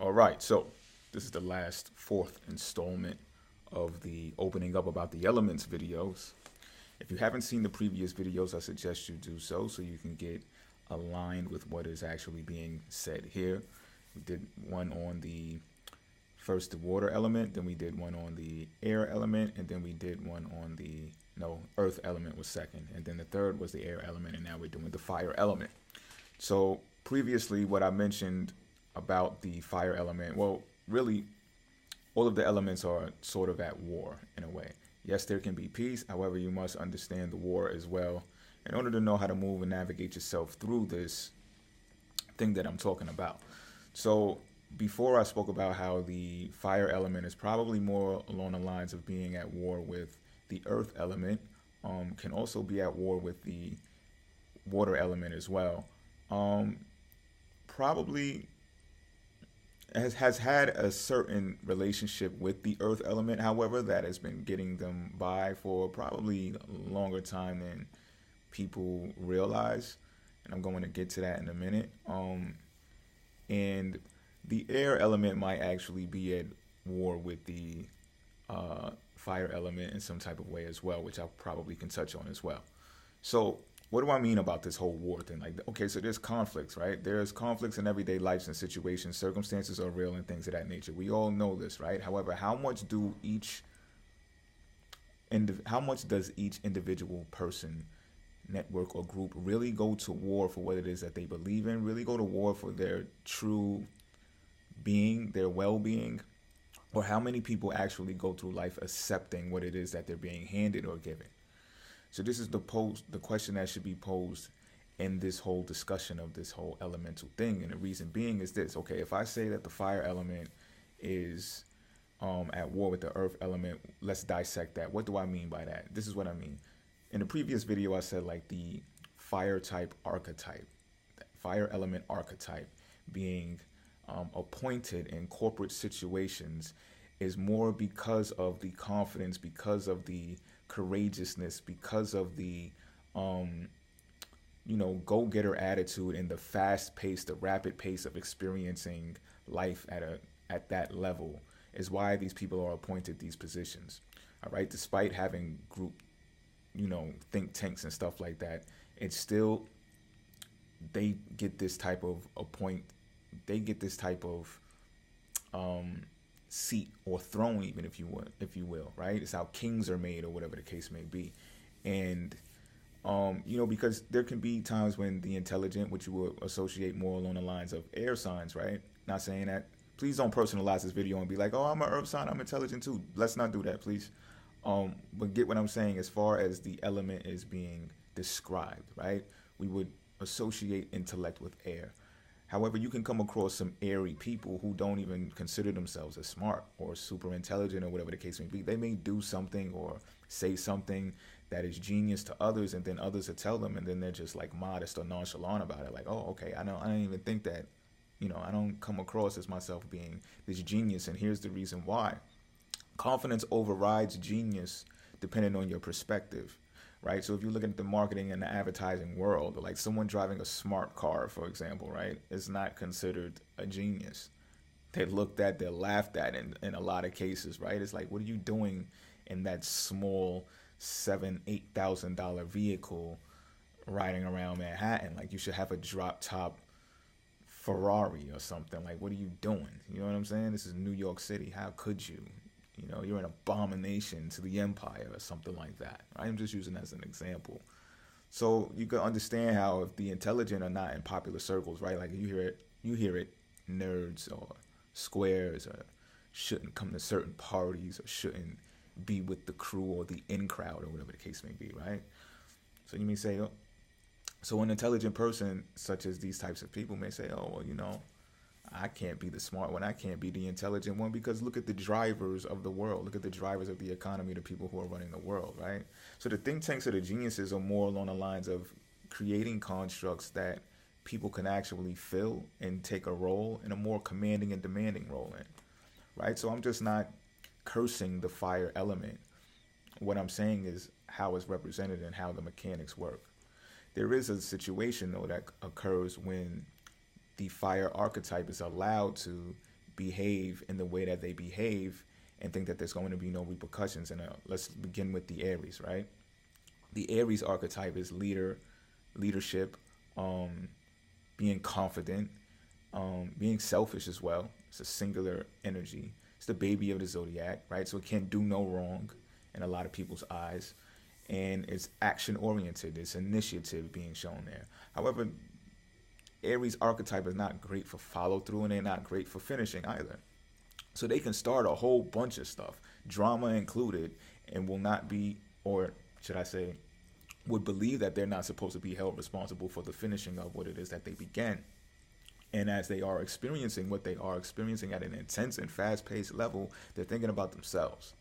All right, so this is the last fourth installment of the opening up about the elements videos. If you haven't seen the previous videos, I suggest you do so you can get aligned with what is actually being said here. We did one on the first the water element, then we did one on the air element, and then we did one on the earth element was second, and then the third was the air element, and now we're doing the fire element. So previously what I mentioned about the fire element, well, really all of the elements are sort of at war in a way. Yes, there can be peace, however, you must understand the war as well in order to know how to move and navigate yourself through this thing that I'm talking about. So before I spoke about how the fire element is probably more along the lines of being at war with the earth element, can also be at war with the water element as well. Probably has had a certain relationship with the earth element, however, that has been getting them by for probably a longer time than people realize. And I'm going to get to that in a minute. And the air element might actually be at war with the fire element in some type of way as well, which I probably can touch on as well. So what do I mean about this whole war thing? Like, okay, so there's conflicts, right? There's conflicts in everyday lives and situations. Circumstances are real and things of that nature. We all know this, right? However, how much does each individual person, network, or group really go to war for what it is that they believe in? Really go to war for their true being, their well-being? Or how many people actually go through life accepting what it is that they're being handed or given? So this is the question that should be posed in this whole discussion of this whole elemental thing. And the reason being is this: okay, if I say that the fire element is at war with the earth element, let's dissect that. What do I mean by that? This is what I mean. In the previous video, I said like the fire type archetype, fire element archetype being appointed in corporate situations is more because of the confidence, because of the courageousness, because of the go-getter attitude and the fast pace, the rapid pace of experiencing life at that level is why these people are appointed these positions. All right, despite having group think tanks and stuff like that, it's still they get this type of seat or throne, even if you will, right? It's how kings are made or whatever the case may be. And because there can be times when the intelligent, which you will associate more along the lines of air signs, right? Not saying that, please don't personalize this video and be like, oh, I'm an earth sign, I'm intelligent too. Let's not do that, please. But get what I'm saying as far as the element is being described, right? We would associate intellect with air. However, you can come across some airy people who don't even consider themselves as smart or super intelligent or whatever the case may be. They may do something or say something that is genius to others, and then others will tell them, and then they're just like modest or nonchalant about it. Like, oh, okay, I didn't even think that, I don't come across as myself being this genius, and here's the reason why. Confidence overrides genius depending on your perspective. Right, so if you look at the marketing and the advertising world, like someone driving a smart car, for example, right, is not considered a genius. They're looked at, they're laughed at in a lot of cases, right? It's like, what are you doing in that small $7,000-8,000 vehicle riding around Manhattan? Like, you should have a drop top Ferrari or something. Like, what are you doing? You know what I'm saying? This is New York City. How could you? You're an abomination to the empire or something like that. I'm just using that as an example. So you can understand how if the intelligent are not in popular circles, right? Like you hear it, nerds or squares or shouldn't come to certain parties or shouldn't be with the crew or the in crowd or whatever the case may be, right? So you may say, oh, so an intelligent person such as these types of people may say, oh, well, I can't be the smart one. I can't be the intelligent one because look at the drivers of the world. Look at the drivers of the economy, the people who are running the world, right? So the think tanks or the geniuses are more along the lines of creating constructs that people can actually fill and take a role in a more commanding and demanding role in, right? So I'm just not cursing the fire element. What I'm saying is how it's represented and how the mechanics work. There is a situation, though, that occurs when the fire archetype is allowed to behave in the way that they behave and think that there's going to be no repercussions. And let's begin with the Aries, right? The Aries archetype is leadership, being confident, being selfish as well. It's a singular energy. It's the baby of the zodiac, right? So it can't do no wrong in a lot of people's eyes. And it's action oriented. It's initiative being shown there. However, Aries archetype is not great for follow through, and they're not great for finishing either. So they can start a whole bunch of stuff, drama included, and will not be, or should I say, would believe that they're not supposed to be held responsible for the finishing of what it is that they began. And as they are experiencing what they are experiencing at an intense and fast-paced level, they're thinking about themselves.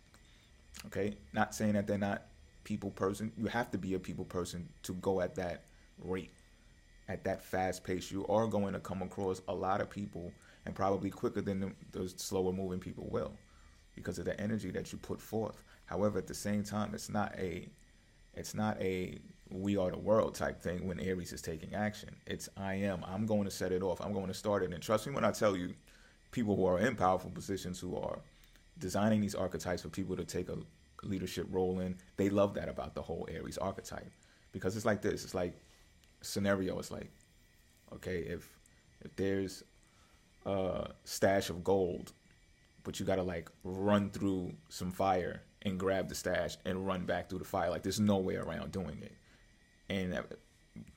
Okay? Not saying that they're not people person. You have to be a people person to go at that rate, at that fast pace. You are going to come across a lot of people, and probably quicker than the slower moving people will, because of the energy that you put forth. However, at the same time, it's not a we are the world type thing when Aries is taking action. It's I'm going to set it off. I'm going to start it. And trust me when I tell you, people who are in powerful positions, who are designing these archetypes for people to take a leadership role in, they love that about the whole Aries archetype. Because it's like this. It's like scenario. It's like, okay, if there's a stash of gold, but you got to like run through some fire and grab the stash and run back through the fire. Like there's no way around doing it. And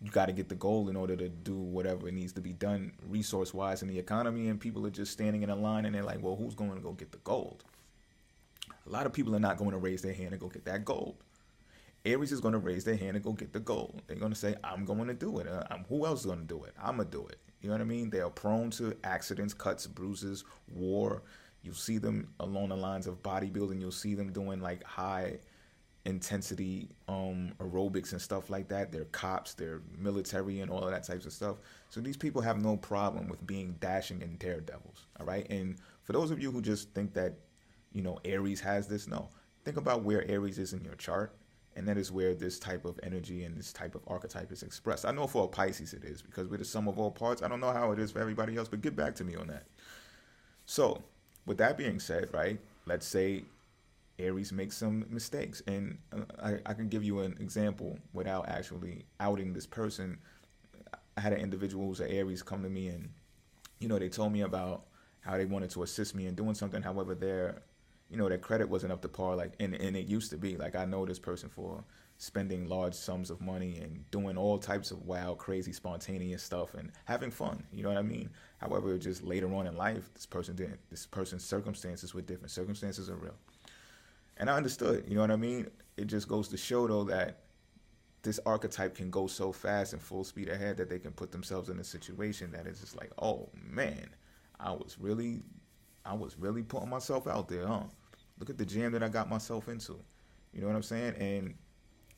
you got to get the gold in order to do whatever needs to be done resource-wise in the economy. And people are just standing in a line and they're like, well, who's going to go get the gold? A lot of people are not going to raise their hand and go get that gold. Aries is going to raise their hand and go get the gold. They're going to say, I'm going to do it. Who else is going to do it? I'm going to do it. You know what I mean? They are prone to accidents, cuts, bruises, war. You'll see them along the lines of bodybuilding. You'll see them doing like high intensity aerobics and stuff like that. They're cops, they're military and all of that types of stuff. So these people have no problem with being dashing and daredevils. All right. And for those of you who just think that, you know, Aries has this, no. Think about where Aries is in your chart. And that is where this type of energy and this type of archetype is expressed. I know for a Pisces it is, because we're the sum of all parts. I don't know how it is for everybody else, but get back to me on that. So with that being said, right, let's say Aries makes some mistakes. And I can give you an example without actually outing this person. I had an individual who's an Aries come to me, and, you know, they told me about how they wanted to assist me in doing something. However, their credit wasn't up to par. Like, and it used to be. Like, I know this person for spending large sums of money and doing all types of wild, crazy, spontaneous stuff and having fun. You know what I mean? However, just later on in life, this person's circumstances were different. Circumstances are real. And I understood, you know what I mean? It just goes to show, though, that this archetype can go so fast and full speed ahead that they can put themselves in a situation that is just like, oh, man, I was really putting myself out there, huh? Look at the jam that I got myself into. You know what I'm saying? And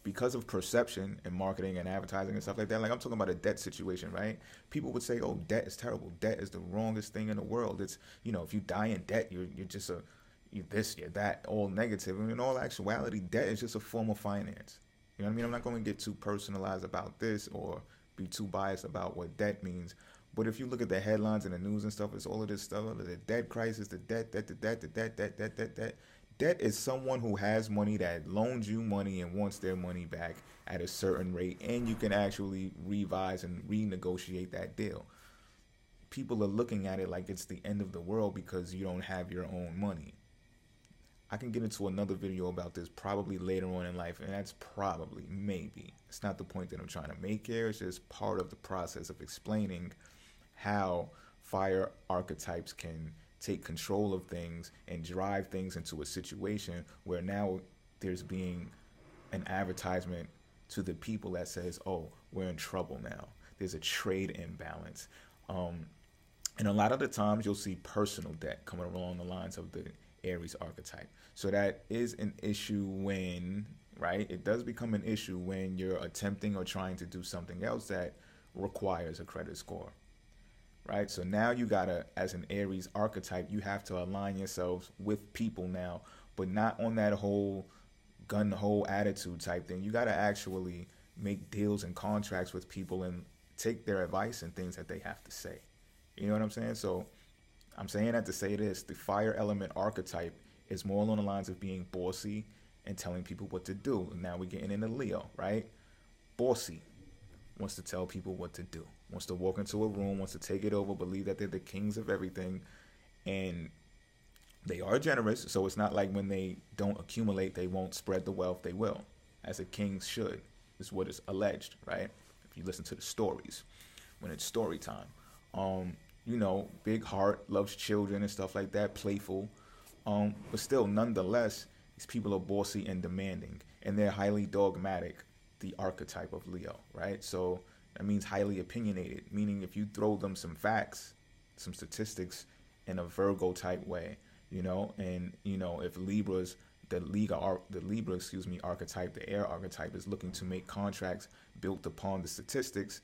because of perception and marketing and advertising and stuff like that, like I'm talking about a debt situation, right? People would say, oh, debt is terrible. Debt is the wrongest thing in the world. It's, you know, if you die in debt, you're just you're this, you're that, all negative. And in all actuality, debt is just a form of finance. You know what I mean? I'm not going to get too personalized about this or be too biased about what debt means. But if you look at the headlines and the news and stuff, it's all of this stuff, the debt crisis, the debt. Debt is someone who has money that loans you money and wants their money back at a certain rate, and you can actually revise and renegotiate that deal. People are looking at it like it's the end of the world because you don't have your own money. I can get into another video about this probably later on in life, and that's probably, maybe. It's not the point that I'm trying to make here. It's just part of the process of explaining how fire archetypes can take control of things and drive things into a situation where now there's being an advertisement to the people that says, oh, we're in trouble now. There's a trade imbalance. And a lot of the times you'll see personal debt coming along the lines of the Aries archetype. So that is an issue when, right, it does become an issue when you're attempting or trying to do something else that requires a credit score. Right? So now you gotta, as an Aries archetype, you have to align yourselves with people now, but not on that whole gun-ho attitude type thing. You gotta actually make deals and contracts with people and take their advice and things that they have to say. You know what I'm saying? So I'm saying that to say this: the fire element archetype is more along the lines of being bossy and telling people what to do. Now we're getting into Leo, right? Bossy, wants to tell people what to do, wants to walk into a room, wants to take it over, believe that they're the kings of everything, and they are generous. So it's not like when they don't accumulate, they won't spread the wealth. They will, as a king should, is what is alleged, right? If you listen to the stories, when it's story time, big heart, loves children and stuff like that, playful, but still, nonetheless, these people are bossy and demanding, and they're highly dogmatic, the archetype of Leo, right? So that means highly opinionated, meaning if you throw them some facts, some statistics in a Virgo type way, if Libra's the Libra, archetype, the air archetype is looking to make contracts built upon the statistics,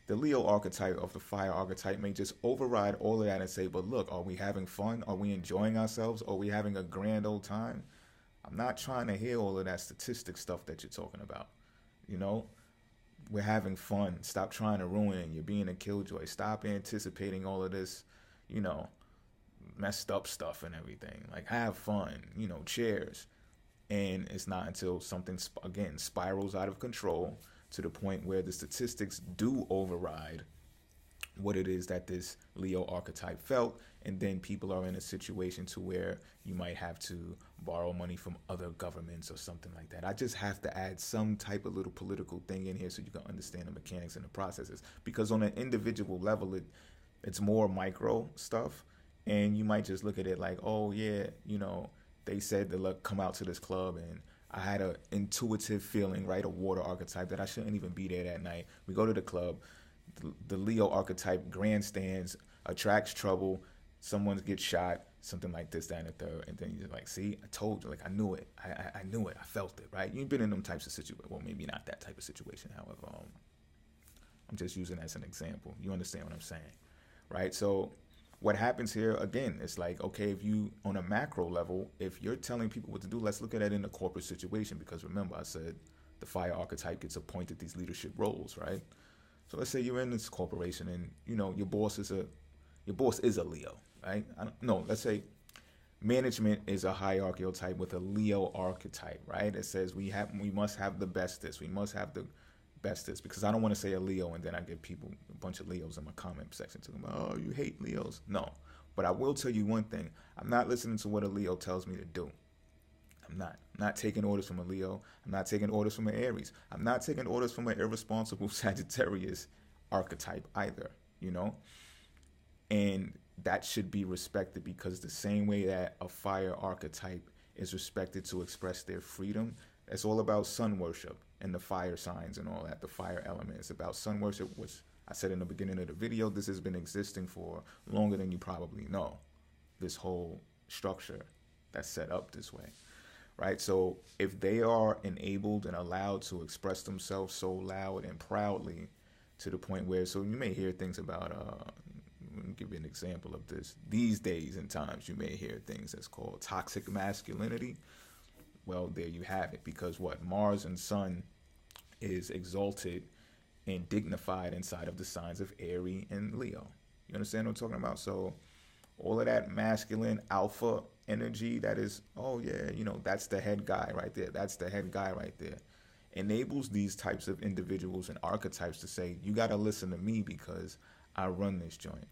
the Leo archetype of the fire archetype may just override all of that and say, but look, are we having fun? Are we enjoying ourselves? Are we having a grand old time? I'm not trying to hear all of that statistic stuff that you're talking about. We're having fun. Stop trying to ruin it. You're being a killjoy. Stop anticipating all of this, messed up stuff and everything. Like, have fun, cheers. And it's not until something, again, spirals out of control to the point where the statistics do override what it is that this Leo archetype felt, and then people are in a situation to where you might have to borrow money from other governments or something like that. I just have to add some type of little political thing in here so you can understand the mechanics and the processes, because on an individual level it's more micro stuff, and you might just look at it like, oh yeah, they said to look, come out to this club, and I had an intuitive feeling, right, a water archetype, that I shouldn't even be there that night. We go to the club, the Leo archetype grandstands, attracts trouble, someone gets shot, something like this, that, and the third, and then you're like, see, I told you, like, I knew it, I knew it, I felt it, right? You've been in them types of situations, well, maybe not that type of situation, however, I'm just using it as an example. You understand what I'm saying, right? So what happens here, again, it's like, okay, if you, on a macro level, if you're telling people what to do, let's look at it in a corporate situation, because remember, I said the fire archetype gets appointed these leadership roles, right? So let's say you're in this corporation and, your boss is a Leo, right? Let's say management is a hierarchical type with a Leo archetype, right? It says we must have the bestest. We must have the bestest, because I don't want to say a Leo and then I get people, a bunch of Leos in my comment section talking about, oh, you hate Leos. No, but I will tell you one thing. I'm not listening to what a Leo tells me to do. I'm not taking orders from a Leo. I'm not taking orders from an Aries. I'm not taking orders from an irresponsible Sagittarius archetype either, and that should be respected, because the same way that a fire archetype is respected to express their freedom, it's all about sun worship and the fire signs and all that, the fire element. It's about sun worship, which I said in the beginning of the video, this has been existing for longer than you probably know, this whole structure that's set up this way. Right, so if they are enabled and allowed to express themselves so loud and proudly to the point where, so you may hear things about, let me give you an example of this. These days and times, you may hear things that's called toxic masculinity. Well, there you have it, because what Mars and Sun is exalted and dignified inside of the signs of Aries and Leo. You understand what I'm talking about? So all of that masculine alpha energy that is, oh yeah, that's the head guy right there. That's the head guy right there. Enables these types of individuals and archetypes to say, you got to listen to me because I run this joint.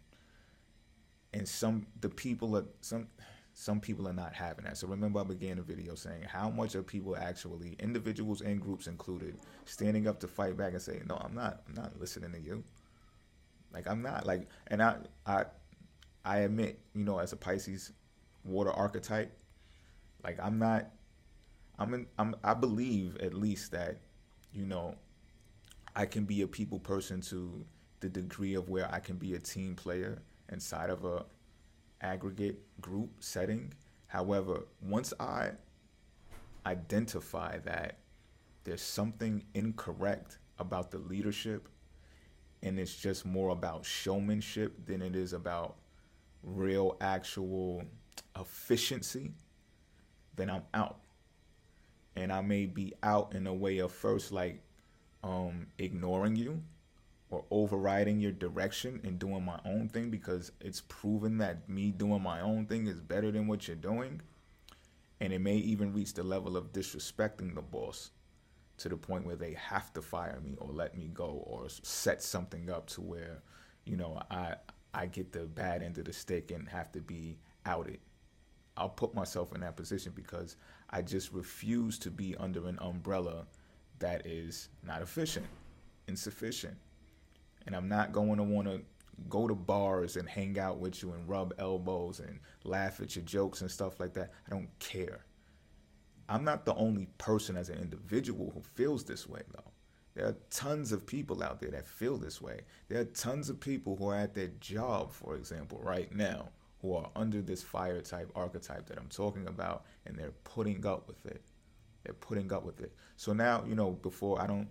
And some people are not having that. So remember, I began the video saying, how much are people actually, individuals and groups included, standing up to fight back and say, no, I'm not listening to you. Like, I'm not, like, and I admit, as a Pisces water archetype, like, I believe at least that, I can be a people person to the degree of where I can be a team player inside of a aggregate group setting. However, once I identify that there's something incorrect about the leadership, and it's just more about showmanship than it is about real actual efficiency, then I'm out. And I may be out in a way of first, like, ignoring you, or overriding your direction and doing my own thing because it's proven that me doing my own thing is better than what you're doing. And it may even reach the level of disrespecting the boss to the point where they have to fire me or let me go or set something up to where, I get the bad end of the stick and have to be outed. I'll put myself in that position because I just refuse to be under an umbrella that is not efficient, insufficient. And I'm not going to want to go to bars and hang out with you and rub elbows and laugh at your jokes and stuff like that. I don't care. I'm not the only person as an individual who feels this way, though. There are tons of people out there that feel this way. There are tons of people who are at their job, for example, right now, who are under this fire type archetype that I'm talking about, and they're putting up with it. They're putting up with it. So now, before I'm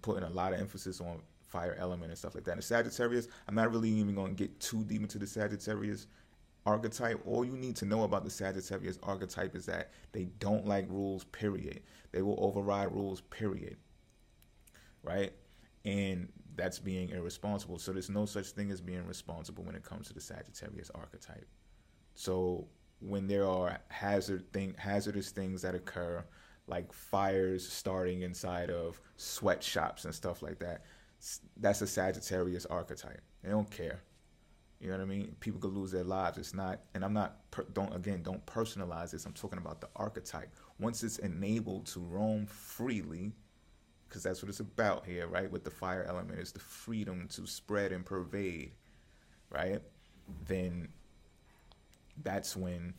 putting a lot of emphasis on fire element and stuff like that. In Sagittarius, I'm not really even going to get too deep into the Sagittarius archetype. All you need to know about the Sagittarius archetype is that they don't like rules, period. They will override rules, period. Right? And that's being irresponsible. So there's no such thing as being responsible when it comes to the Sagittarius archetype. So when there are hazardous things that occur, like fires starting inside of sweatshops and stuff like that, that's a Sagittarius archetype. They don't care. You know what I mean? People could lose their lives. It's not, and I'm not, don't personalize this. I'm talking about the archetype. Once it's enabled to roam freely, because that's what it's about here, right? With the fire element, is the freedom to spread and pervade, right? Then that's when,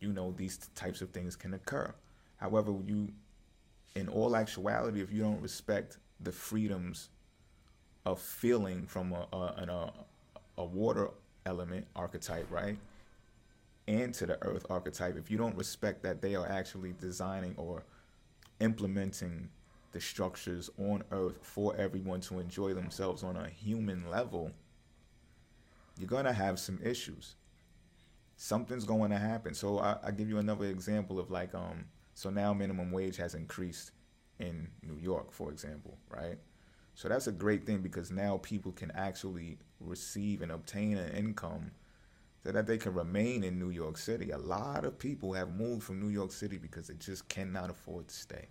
these types of things can occur. However, in all actuality, if you don't respect the freedoms of feeling from a water element archetype, right, and to the earth archetype, if you don't respect that they are actually designing or implementing the structures on earth for everyone to enjoy themselves on a human level, you're going to have some issues. Something's going to happen. So I give you another example of so now minimum wage has increased in New York, for example, right? So that's a great thing because now people can actually receive and obtain an income so that they can remain in New York City. A lot of people have moved from New York City because they just cannot afford to stay.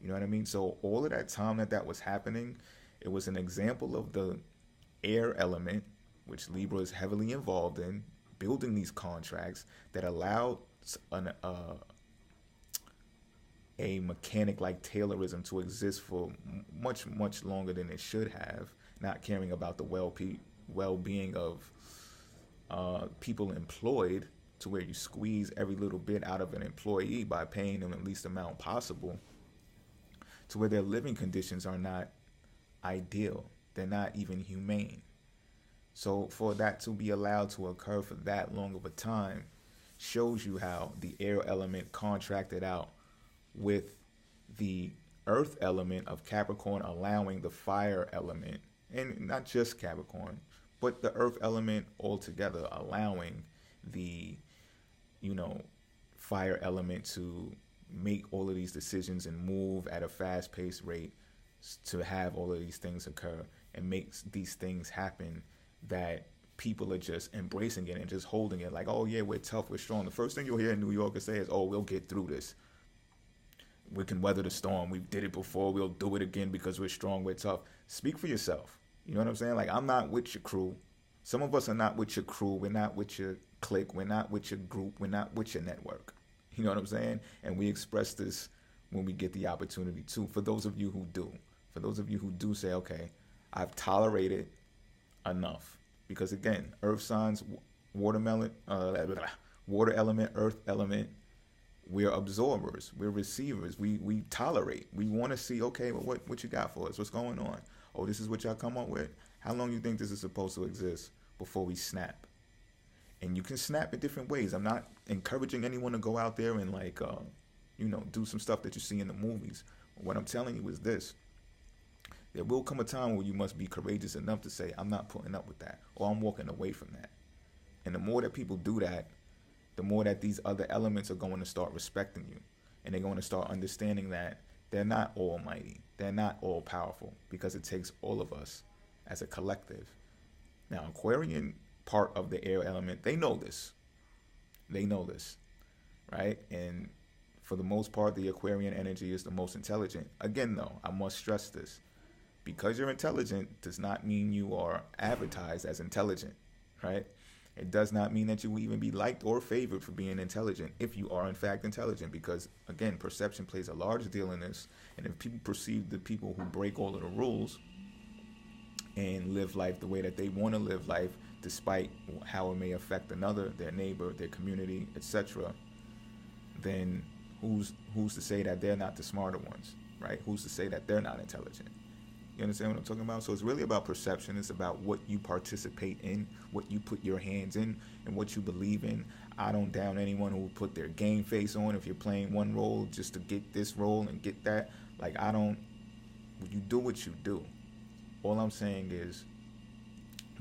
You know what I mean? So all of that time that was happening, it was an example of the air element, which Libra is heavily involved in, building these contracts that allowed a mechanic like Taylorism to exist for much, much longer than it should have, not caring about the well-being of people employed, to where you squeeze every little bit out of an employee by paying them the least amount possible, to where their living conditions are not ideal. They're not even humane. So for that to be allowed to occur for that long of a time shows you how the air element contracted out with the earth element of Capricorn, allowing the fire element, and not just Capricorn, but the earth element altogether, allowing the, fire element to make all of these decisions and move at a fast-paced rate to have all of these things occur and makes these things happen that people are just embracing it and just holding it like, oh yeah, we're tough, we're strong. The first thing you'll hear in New Yorkers say is, oh, we'll get through this. We can weather the storm. We did it before. We'll do it again because we're strong, we're tough. Speak for yourself. You know what I'm saying? Like, I'm not with your crew. Some of us are not with your crew. We're not with your clique. We're not with your group. We're not with your network. You know what I'm saying? And we express this when we get the opportunity to. For those of you who do say, okay, I've tolerated enough. Because again, earth signs, water element, earth element, we're absorbers, we're receivers, we tolerate. We want to see, okay, well, what you got for us? What's going on? Oh, this is what y'all come up with? How long you think this is supposed to exist before we snap? And you can snap in different ways. I'm not encouraging anyone to go out there and do some stuff that you see in the movies. What I'm telling you is this. There will come a time where you must be courageous enough to say, I'm not putting up with that, or I'm walking away from that. And the more that people do that, the more that these other elements are going to start respecting you. And they're going to start understanding that they're not almighty. They're not all powerful, because it takes all of us as a collective. Now, Aquarian part of the air element, they know this. They know this, right? And for the most part, the Aquarian energy is the most intelligent. Again, though, I must stress this. Because you're intelligent does not mean you are advertised as intelligent, right? It does not mean that you will even be liked or favored for being intelligent if you are in fact intelligent, because again, perception plays a large deal in this. And if people perceive the people who break all of the rules and live life the way that they want to live life, despite how it may affect another, their neighbor, their community, etc., then who's to say that they're not the smarter ones, right? Who's to say that they're not intelligent? You understand what I'm talking about? So it's really about perception. It's about what you participate in, what you put your hands in, and what you believe in. I don't down anyone who put their game face on if you're playing one role just to get this role and get that. Like, I don't, you do what you do. All I'm saying is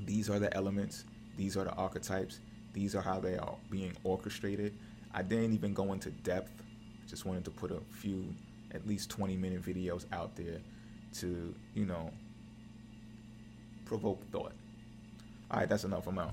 these are the elements, these are the archetypes, these are how they are being orchestrated. I didn't even go into depth. I just wanted to put a few, at least 20-minute videos out there to, provoke thought. All right, that's enough. I'm out.